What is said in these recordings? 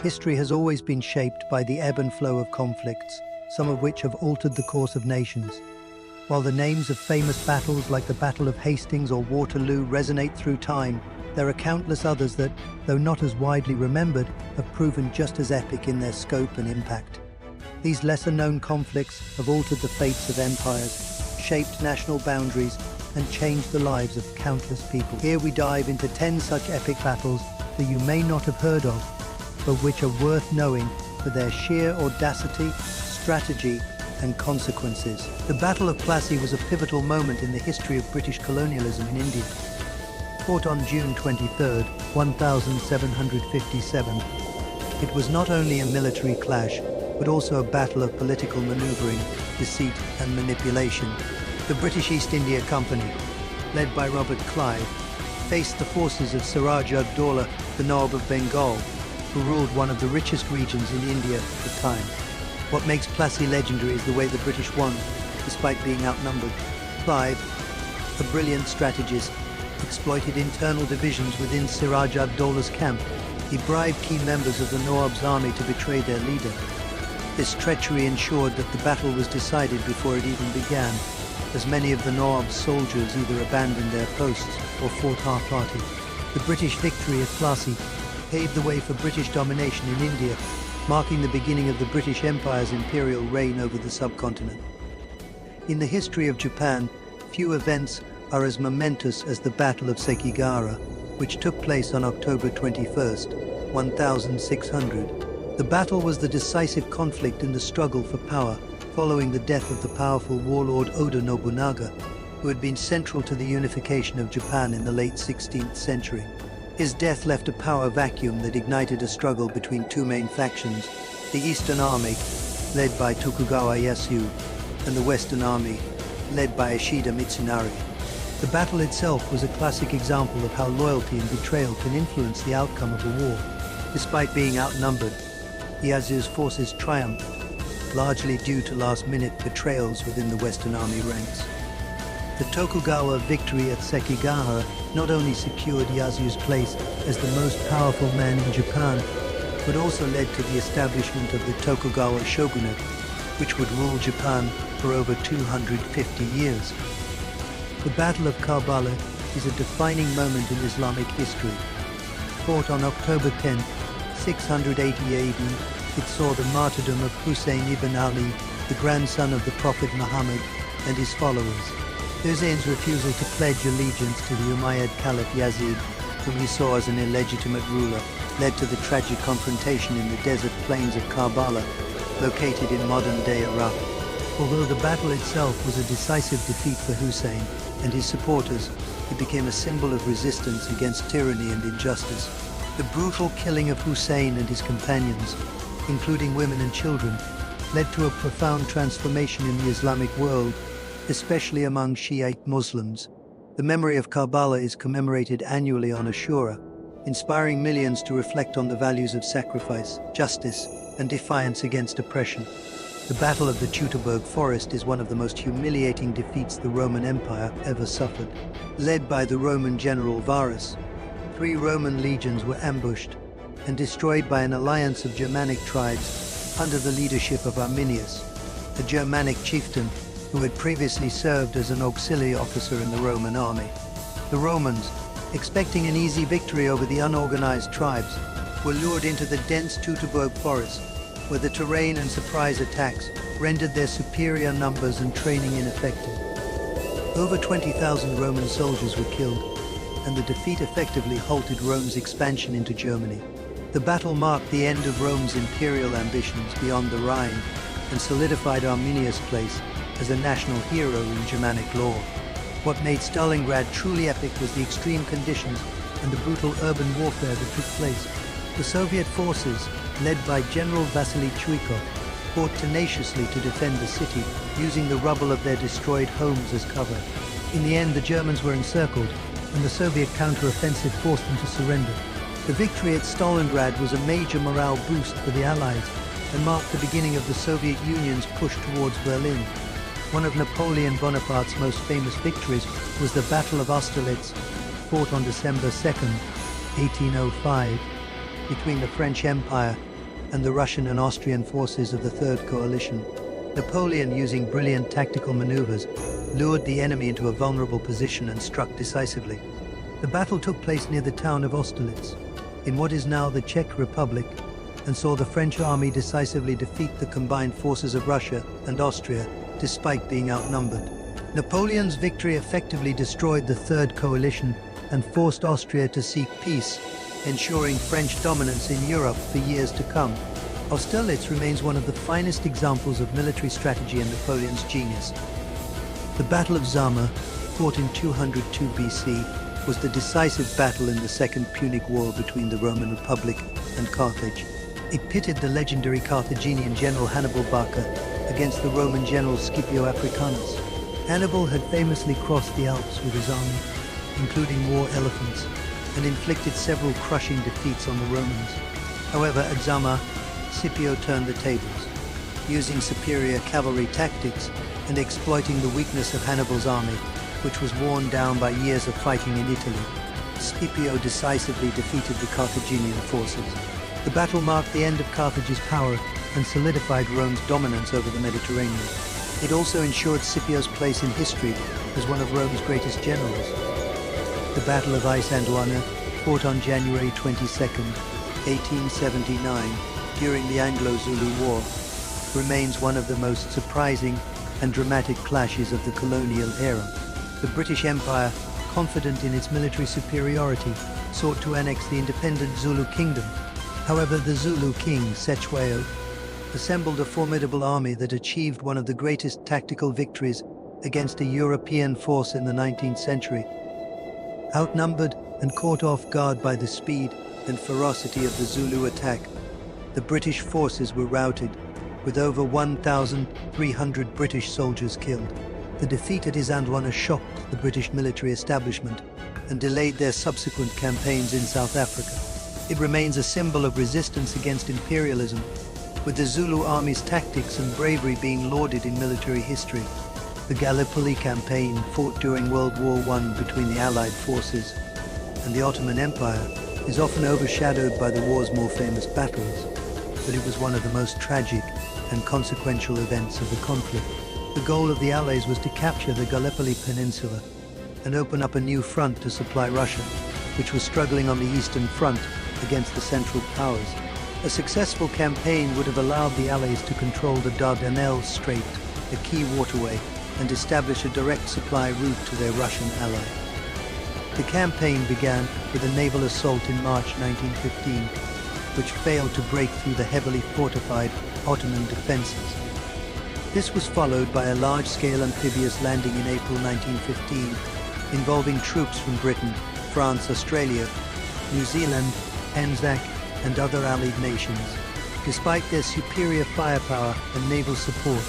History has always been shaped by the ebb and flow of conflicts, some of which have altered the course of nations. While the names of famous battles like the Battle of Hastings or Waterloo resonate through time, there are countless others that, though not as widely remembered, have proven just as epic in their scope and impact. These lesser-known conflicts have altered the fates of empires, shaped national boundaries, and changed the lives of countless people. Here we dive into 10 such epic battles that you may not have heard of, but which are worth knowing for their sheer audacity, strategy, and consequences. The Battle of Plassey was a pivotal moment in the history of British colonialism in India. Fought on June 23, 1757, it was not only a military clash, but also a battle of political maneuvering, deceit, and manipulation. The British East India Company, led by Robert Clive, faced the forces of Siraj ud-Dowlah, the Nawab of Bengal, who ruled one of the richest regions in India at the time. What makes Plassey legendary is the way the British won, despite being outnumbered. Clive, a brilliant strategist, exploited internal divisions within Siraj ud-Dowlah's camp. He bribed key members of the Nawab's army to betray their leader. This treachery ensured that the battle was decided before it even began, as many of the Nawab's soldiers either abandoned their posts or fought half-hearted. The British victory at Plassey paved the way for British domination in India, marking the beginning of the British Empire's imperial reign over the subcontinent. In the history of Japan, few events are as momentous as the Battle of Sekigahara, which took place on October 21, 1600. The battle was the decisive conflict in the struggle for power, following the death of the powerful warlord Oda Nobunaga, who had been central to the unification of Japan in the late 16th century. His death left a power vacuum that ignited a struggle between two main factions, the Eastern Army, led by Tokugawa Ieyasu, and the Western Army, led by Ishida Mitsunari. The battle itself was a classic example of how loyalty and betrayal can influence the outcome of a war. Despite being outnumbered, Ieyasu's forces triumphed, largely due to last-minute betrayals within the Western Army ranks. The Tokugawa victory at Sekigahara not only secured Ieyasu's place as the most powerful man in Japan, but also led to the establishment of the Tokugawa shogunate, which would rule Japan for over 250 years. The Battle of Karbala is a defining moment in Islamic history. Fought on October 10, 680 AD, it saw the martyrdom of Hussein ibn Ali, the grandson of the Prophet Muhammad, and his followers. Hussein's refusal to pledge allegiance to the Umayyad Caliph Yazid, whom he saw as an illegitimate ruler, led to the tragic confrontation in the desert plains of Karbala, located in modern-day Iraq. Although the battle itself was a decisive defeat for Hussein and his supporters, it became a symbol of resistance against tyranny and injustice. The brutal killing of Hussein and his companions, including women and children, led to a profound transformation in the Islamic world, especially among Shiite Muslims. The memory of Karbala is commemorated annually on Ashura, inspiring millions to reflect on the values of sacrifice, justice, and defiance against oppression. The Battle of the Teutoburg Forest is one of the most humiliating defeats the Roman Empire ever suffered. Led by the Roman general Varus, 3 Roman legions were ambushed and destroyed by an alliance of Germanic tribes under the leadership of Arminius, a Germanic chieftain who had previously served as an auxiliary officer in the Roman army. The Romans, expecting an easy victory over the unorganized tribes, were lured into the dense Teutoburg forest, where the terrain and surprise attacks rendered their superior numbers and training ineffective. Over 20,000 Roman soldiers were killed, and the defeat effectively halted Rome's expansion into Germany. The battle marked the end of Rome's imperial ambitions beyond the Rhine and solidified Arminius' place as a national hero in Germanic lore. What made Stalingrad truly epic was the extreme conditions and the brutal urban warfare that took place. The Soviet forces, led by General Vasily Chuikov, fought tenaciously to defend the city, using the rubble of their destroyed homes as cover. In the end, the Germans were encircled, and the Soviet counter-offensive forced them to surrender. The victory at Stalingrad was a major morale boost for the Allies and marked the beginning of the Soviet Union's push towards Berlin. One of Napoleon Bonaparte's most famous victories was the Battle of Austerlitz, fought on December 2, 1805, between the French Empire and the Russian and Austrian forces of the Third Coalition. Napoleon, using brilliant tactical maneuvers, lured the enemy into a vulnerable position and struck decisively. The battle took place near the town of Austerlitz, in what is now the Czech Republic, and saw the French army decisively defeat the combined forces of Russia and Austria, despite being outnumbered. Napoleon's victory effectively destroyed the Third Coalition and forced Austria to seek peace, ensuring French dominance in Europe for years to come. Austerlitz remains one of the finest examples of military strategy and Napoleon's genius. The Battle of Zama, fought in 202 BC, was the decisive battle in the Second Punic War between the Roman Republic and Carthage. It pitted the legendary Carthaginian general Hannibal Barca against the Roman general Scipio Africanus. Hannibal had famously crossed the Alps with his army, including war elephants, and inflicted several crushing defeats on the Romans. However, at Zama, Scipio turned the tables, using superior cavalry tactics and exploiting the weakness of Hannibal's army, which was worn down by years of fighting in Italy. Scipio decisively defeated the Carthaginian forces. The battle marked the end of Carthage's power and solidified Rome's dominance over the Mediterranean. It also ensured Scipio's place in history as one of Rome's greatest generals. The Battle of Isandlwana, fought on January 22, 1879, during the Anglo-Zulu War, remains one of the most surprising and dramatic clashes of the colonial era. The British Empire, confident in its military superiority, sought to annex the independent Zulu kingdom. However, the Zulu king, Cetshwayo, assembled a formidable army that achieved one of the greatest tactical victories against a European force in the 19th century. Outnumbered and caught off guard by the speed and ferocity of the Zulu attack, the British forces were routed, with over 1,300 British soldiers killed. The defeat at Isandlwana shocked the British military establishment and delayed their subsequent campaigns in South Africa. It remains a symbol of resistance against imperialism, with the Zulu army's tactics and bravery being lauded in military history. The Gallipoli campaign, fought during World War I between the Allied forces and the Ottoman Empire, is often overshadowed by the war's more famous battles, but it was one of the most tragic and consequential events of the conflict. The goal of the Allies was to capture the Gallipoli Peninsula and open up a new front to supply Russia, which was struggling on the Eastern Front against the Central Powers. A successful campaign would have allowed the Allies to control the Dardanelles Strait, a key waterway, and establish a direct supply route to their Russian ally. The campaign began with a naval assault in March 1915, which failed to break through the heavily fortified Ottoman defenses. This was followed by a large-scale amphibious landing in April 1915, involving troops from Britain, France, Australia, New Zealand, Anzac, and other allied nations. Despite their superior firepower and naval support,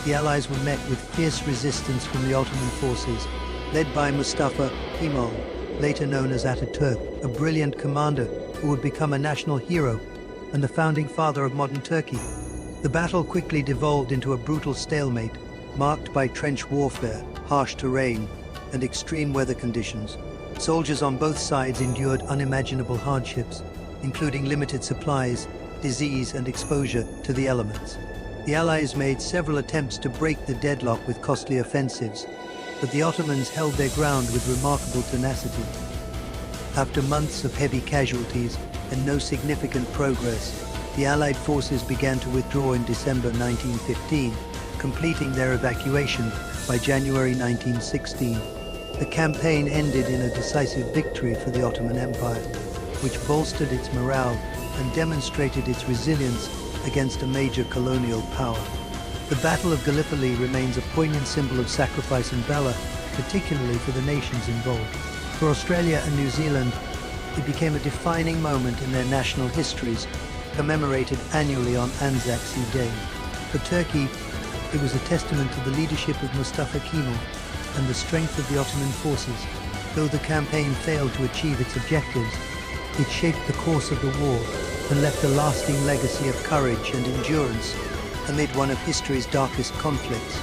the Allies were met with fierce resistance from the Ottoman forces, led by Mustafa Kemal, later known as Ataturk, a brilliant commander who would become a national hero and the founding father of modern Turkey. The battle quickly devolved into a brutal stalemate, marked by trench warfare, harsh terrain, and extreme weather conditions. Soldiers on both sides endured unimaginable hardships, including limited supplies, disease, and exposure to the elements. The Allies made several attempts to break the deadlock with costly offensives, but the Ottomans held their ground with remarkable tenacity. After months of heavy casualties and no significant progress, the Allied forces began to withdraw in December 1915, completing their evacuation by January 1916. The campaign ended in a decisive victory for the Ottoman Empire, which bolstered its morale and demonstrated its resilience against a major colonial power. The Battle of Gallipoli remains a poignant symbol of sacrifice and valor, particularly for the nations involved. For Australia and New Zealand, it became a defining moment in their national histories, commemorated annually on Anzac Day. For Turkey, it was a testament to the leadership of Mustafa Kemal and the strength of the Ottoman forces. Though the campaign failed to achieve its objectives, it shaped the course of the war and left a lasting legacy of courage and endurance amid one of history's darkest conflicts.